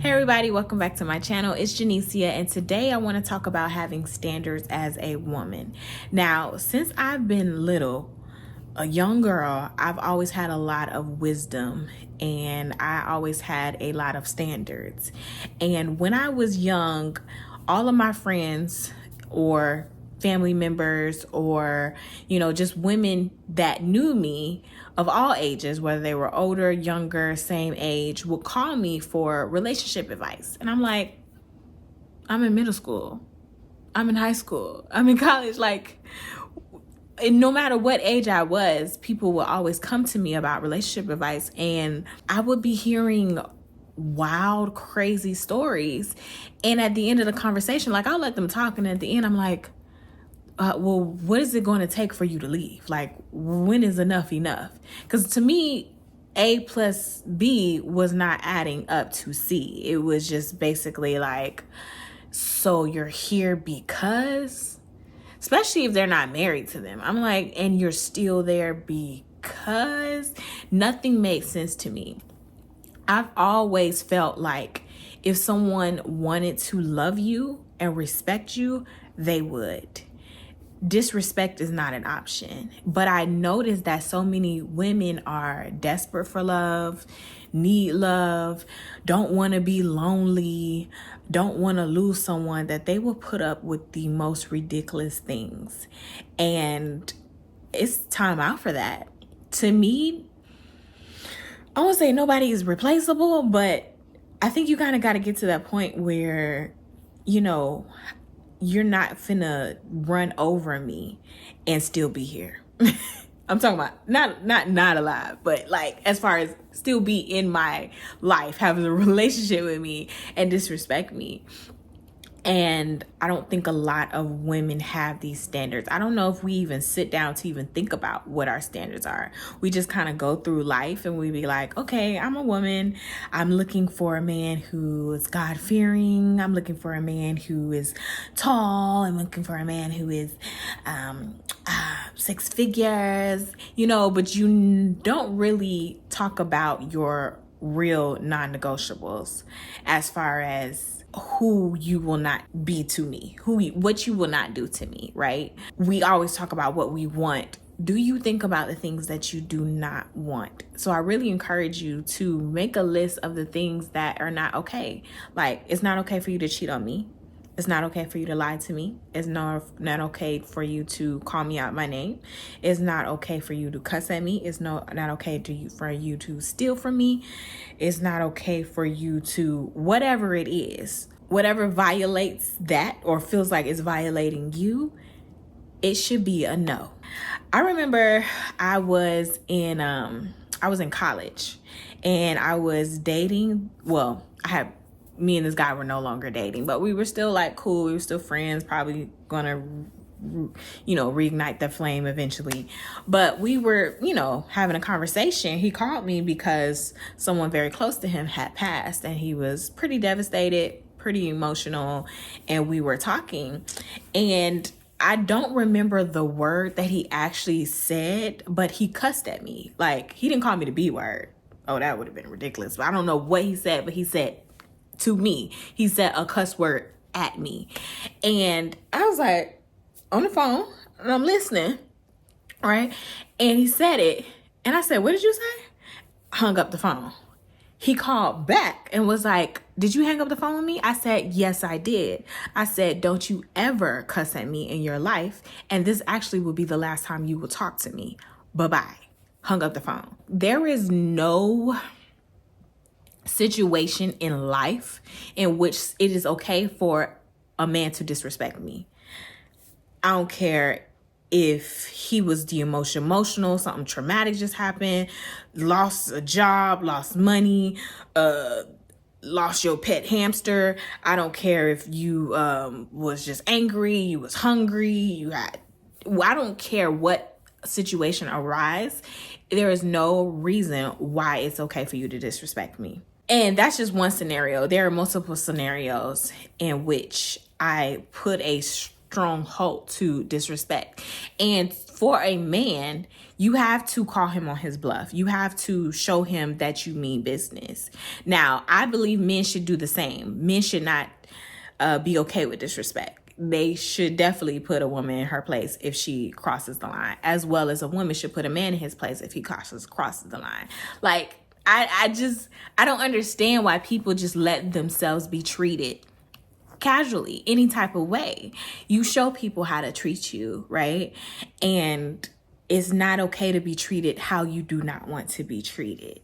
Hey everybody, welcome back to my channel. It's Janicia, and today I want to talk about having standards as a woman. Now, since I've been little, a young girl, I've always had a lot of wisdom and I always had a lot of standards. And when I was young, all of my friends or family members or, just women that knew me of all ages, whether they were older, younger, same age, would call me for relationship advice. And I'm like, I'm in middle school, I'm in high school, I'm in college. And no matter what age I was, people would always come to me about relationship advice, and I would be hearing wild, crazy stories. And at the end of the conversation, I'll let them talk, and at the end I'm like, well, what is it going to take for you to leave? When is enough enough? Because to me, A plus B was not adding up to C. It was just basically so you're here because, especially if they're not married to them. I'm like, and you're still there because nothing makes sense to me. I've always felt like if someone wanted to love you and respect you, they would. Disrespect is not an option. But I noticed that so many women are desperate for love, need love, don't want to be lonely, don't want to lose someone, that they will put up with the most ridiculous things. And it's time out for that. To me, I won't say nobody is replaceable, but I think you kind of got to get to that point where, you're not finna run over me and still be here. I'm talking about not alive, but as far as still be in my life, having a relationship with me and disrespect me. And I don't think a lot of women have these standards. I don't know if we even sit down to even think about what our standards are. We just kind of go through life and we be like, okay, I'm a woman. I'm looking for a man who is God-fearing. I'm looking for a man who is tall. I'm looking for a man who is 6 figures, but you don't really talk about your real non-negotiables as far as who you will not be to me, what you will not do to me, right? We always talk about what we want. Do you think about the things that you do not want? So I really encourage you to make a list of the things that are not okay. It's not okay for you to cheat on me. It's not okay for you to lie to me. It's not okay for you to call me out my name. It's not okay for you to cuss at me. It's not okay for you to steal from me. It's not okay for you to whatever it is. Whatever violates that or feels like it's violating you, it should be a no. I remember I was in college and I was dating. Well, me and this guy were no longer dating, but we were still cool. We were still friends, probably gonna, reignite the flame eventually. But we were, having a conversation. He called me because someone very close to him had passed and he was pretty devastated, pretty emotional. And we were talking, and I don't remember the word that he actually said, but he cussed at me. He didn't call me the B word. Oh, that would have been ridiculous. But I don't know what he said, but he said to me, he said a cuss word at me. And I was on the phone and I'm listening, right? And he said it. And I said, what did you say? Hung up the phone. He called back and was like, did you hang up the phone with me? I said, yes, I did. I said, don't you ever cuss at me in your life. And this actually will be the last time you will talk to me. Bye-bye. Hung up the phone. There is no situation in life in which it is okay for a man to disrespect me. I don't care if he was emotional, something traumatic just happened, lost a job, lost money, lost your pet hamster. I don't care if you was just angry, you was hungry, I don't care what situation arise. There is no reason why it's okay for you to disrespect me. And that's just one scenario. There are multiple scenarios in which I put a strong halt to disrespect. And for a man, you have to call him on his bluff. You have to show him that you mean business. Now, I believe men should do the same. Men should not be okay with disrespect. They should definitely put a woman in her place if she crosses the line, as well as a woman should put a man in his place if he crosses the line. Like, I don't understand why people just let themselves be treated casually, any type of way. You show people how to treat you, right? And it's not okay to be treated how you do not want to be treated.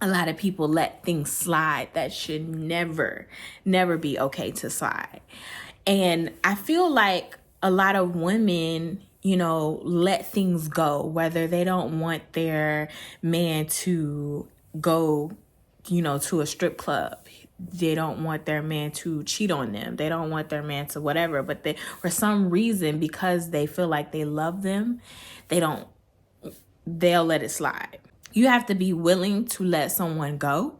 A lot of people let things slide that should never be okay to slide. And I feel like a lot of women, you know, let things go, whether they don't want their man to go, you know, to a strip club. They don't want their man to cheat on them. They don't want their man to whatever. But they, for some reason, because they feel like they love them, they'll let it slide. You have to be willing to let someone go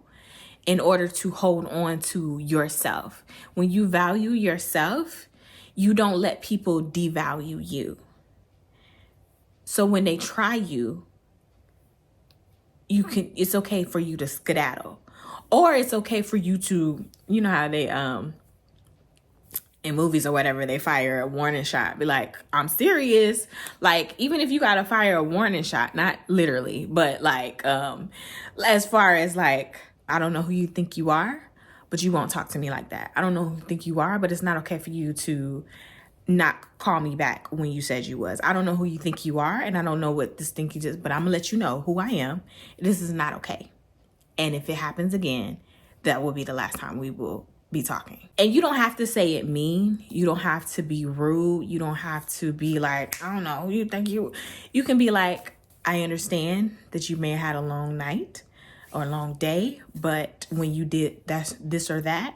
in order to hold on to yourself. When you value yourself, you don't let people devalue you. So when they try you, it's okay for you to skedaddle. Or it's okay for you to, you know how they, in movies or whatever, they fire a warning shot. Be like, I'm serious. Like, even if you gotta fire a warning shot, not literally, but like, as far as like, I don't know who you think you are, but you won't talk to me like that. I don't know who you think you are, but it's not okay for you to not call me back when you said you was. I don't know who you think you are, and I don't know what this thing you just, but I'm gonna let you know who I am. This is not okay. And if it happens again, that will be the last time we will be talking. And you don't have to say it mean. You don't have to be rude. You don't have to be like, I don't know, you think you can be like, I understand that you may have had a long night or a long day, but when you did this or that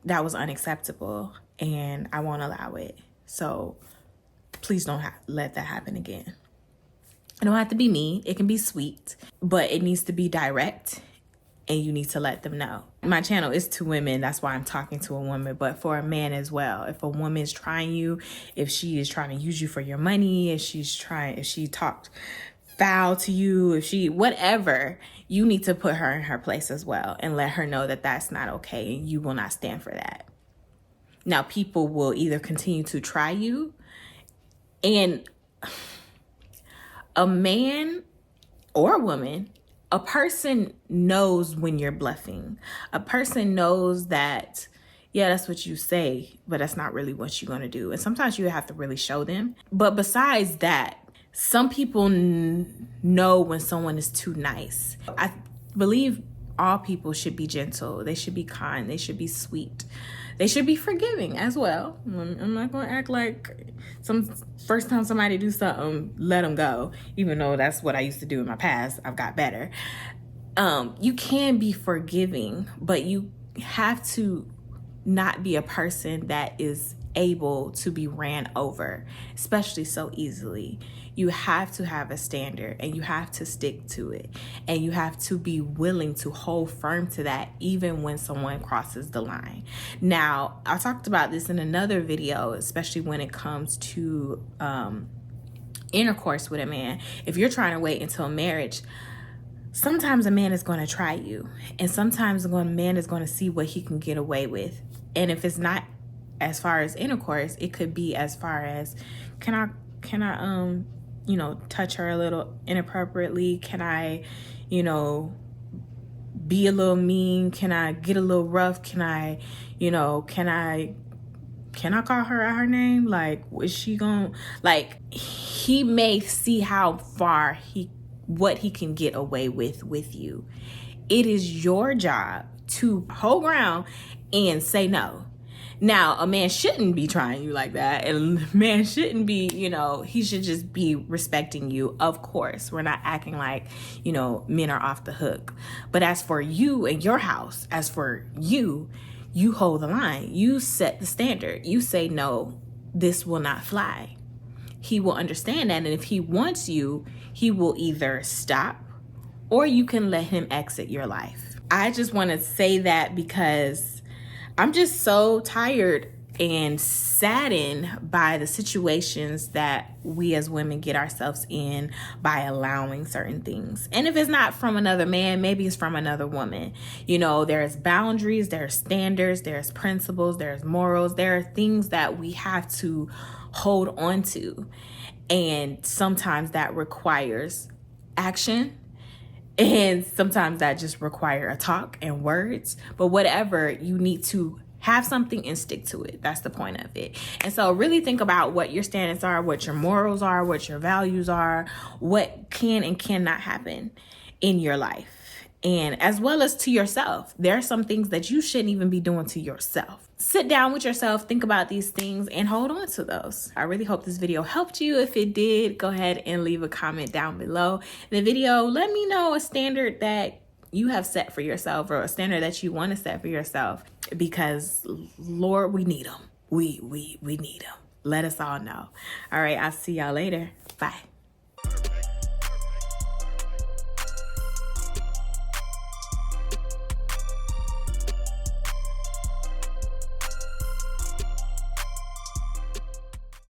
was unacceptable, and I won't allow it. So please don't let that happen again. It don't have to be mean. It can be sweet, but it needs to be direct, and you need to let them know. My channel is to women. That's why I'm talking to a woman, but for a man as well. If a woman is trying you, if she is trying to use you for your money, if she talked foul to you, if she, whatever, you need to put her in her place as well and let her know that that's not okay, and you will not stand for that. Now, people will either continue to try you, and a man or a woman, a person knows when you're bluffing. A person knows that, yeah, that's what you say, but that's not really what you're going to do. And sometimes you have to really show them. But besides that, some people know when someone is too nice. I believe all people should be gentle. They should be kind. They should be sweet. They should be forgiving as well. I'm not going to act like first time somebody do something, let them go. Even though that's what I used to do in my past. I've got better. You can be forgiving, but you have to not be a person that is able to be ran over, especially so easily. You have to have a standard, and you have to stick to it, and you have to be willing to hold firm to that even when someone crosses the line. Now, I talked about this in another video, especially when it comes to intercourse with a man. If you're trying to wait until marriage, sometimes a man is going to try you, and sometimes a man is going to see what he can get away with. And if it's not as far as intercourse, it could be as far as, can I you know, touch her a little inappropriately? Can I, you know, be a little mean? Can I get a little rough? Can I, you know, can I call her out her name? Like, is she gonna, like, he may see how far what he can get away with you. It is your job to hold ground and say no. Now, a man shouldn't be trying you like that, and a man shouldn't be, you know, he should just be respecting you. Of course, we're not acting like, you know, men are off the hook. But as for you and your house, as for you, you hold the line. You set the standard. You say, no, this will not fly. He will understand that, and if he wants you, he will either stop, or you can let him exit your life. I just want to say that because I'm just so tired and saddened by the situations that we as women get ourselves in by allowing certain things. And if it's not from another man, maybe it's from another woman. You know, there's boundaries, there's standards, there's principles, there's morals. There are things that we have to hold on to. And sometimes that requires action. And sometimes that just require a talk and words. But whatever, you need to have something and stick to it. That's the point of it. And so really think about what your standards are, what your morals are, what your values are, what can and cannot happen in your life. And as well as to yourself. There are some things that you shouldn't even be doing to yourself. Sit down with yourself, think about these things, and hold on to those. I really hope this video helped you. If it did, go ahead and leave a comment down below in the video. Let me know a standard that you have set for yourself, or a standard that you want to set for yourself, because Lord, we need them. We need them. Let us all know. All right, I'll see y'all later. Bye.